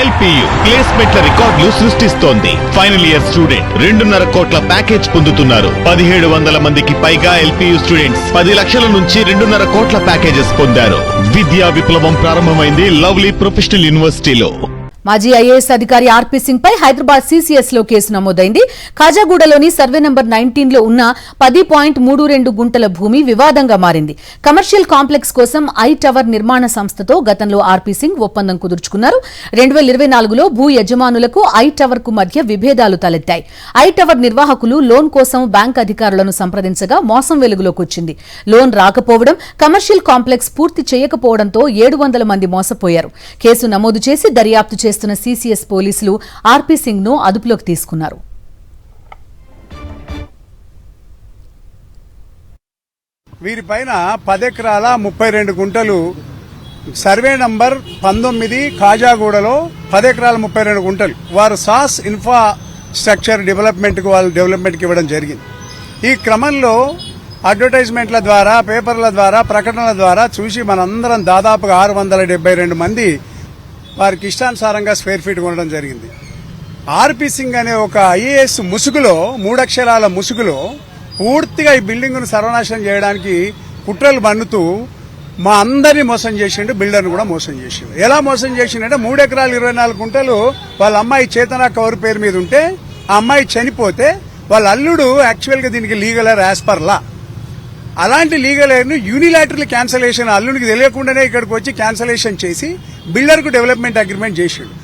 LPU ప్లేస్మెంట్ల రికార్డులు సృష్టిస్తోంది. Final year student 2.5 కోట్ల ప్యాకేజ్ పొందుతున్నారు. 1700 మందికి పైగా LPU స్టూడెంట్స్ 10 లక్షల నుంచి 2.5 కోట్ల ప్యాకేజెస్ పొందారు. విద్యా విప్లవం ప్రారంభమైంది లవ్లీ ప్రొఫెషనల్ యూనివర్సిటీలో. మాజీ ఐఏఎస్ అధికారి ఆర్పీ సింగ్ పై హైదరాబాద్ సీసీఎస్ లో కేసు నమోదైంది. ఖాజాగూడలోని సర్వే నంబర్ 19 లో ఉన్న 10.32 గుంటల భూమి వివాదంగా మారింది. కమర్షియల్ కాంప్లెక్స్ కోసం ఐ టవర్ నిర్మాణ సంస్థతో గతంలో ఆర్పీ సింగ్ ఒప్పందం కుదుర్చుకున్నారు. 2024లో భూ యజమానులకు ఐ టవర్ కు మధ్య విభేదాలు తలెత్తాయి. ఐ టవర్ నిర్వాహకులు లోన్ కోసం బ్యాంక్ అధికారులను సంప్రదించగా మోసం వెలుగులోకి వచ్చింది. లోన్ రాకపోవడం, కమర్షియల్ కాంప్లెక్స్ పూర్తి చేయకపోవడంతో 700 మంది మోసపోయారు. కేసు నమోదు చేసి దర్యాప్తు చేస్తున్న సీసీఎస్ పోలీసులు ఆర్పీ సింగ్ ను అదుపులోకి తీసుకున్నారు. వీరిపైన 10 ఎకరాల 32 గుంటలు సర్వే నంబర్ 19 ఖాజాగూడలో 10 ఎకరాల 32 గుంటలు వారు సాస్ ఇన్ఫ్రాస్ట్రక్చర్ డెవలప్మెంట్ కు వాళ్ళు డెవలప్మెంట్ కి ఇవ్వడం జరిగింది. ఈ క్రమంలో అడ్వర్టైజ్మెంట్ల ద్వారా, పేపర్ల ద్వారా, ప్రకటనల ద్వారా చూసి మనందరం దాదాపుగా 672 మంది వారికి ఇష్టానుసారంగా స్క్వేర్ ఫీట్ కొనడం జరిగింది. ఆర్పీ సింగ్ అనే ఒక ఐఏఎస్ ముసుగులో, 3 అక్షరాల ముసుగులో పూర్తిగా ఈ బిల్డింగ్ ను సర్వనాశనం చేయడానికి కుట్రలు బన్నుతూ మా అందరినీ మోసం చేసిండు. బిల్డర్ను కూడా మోసం చేసిండు. ఎలా మోసం చేసిండంటే 3 ఎకరాలు 24 గుంటలు వాళ్ళ అమ్మాయి చేతన కౌర్ పేరు మీద ఉంటే ఆ అమ్మాయి చనిపోతే వాళ్ళ అల్లుడు యాక్చువల్ గా దీనికి legal air as per law. అలాంటి లీగల్ ఎయిర్ ను యూనిలాటరల్ క్యాన్సలేషన్ అల్లునికి తెలియకుండానే ఇక్కడికి వచ్చి క్యాన్సలేషన్ చేసి బిల్డర్ కు డెవలప్మెంట్ అగ్రిమెంట్ చేసిండు.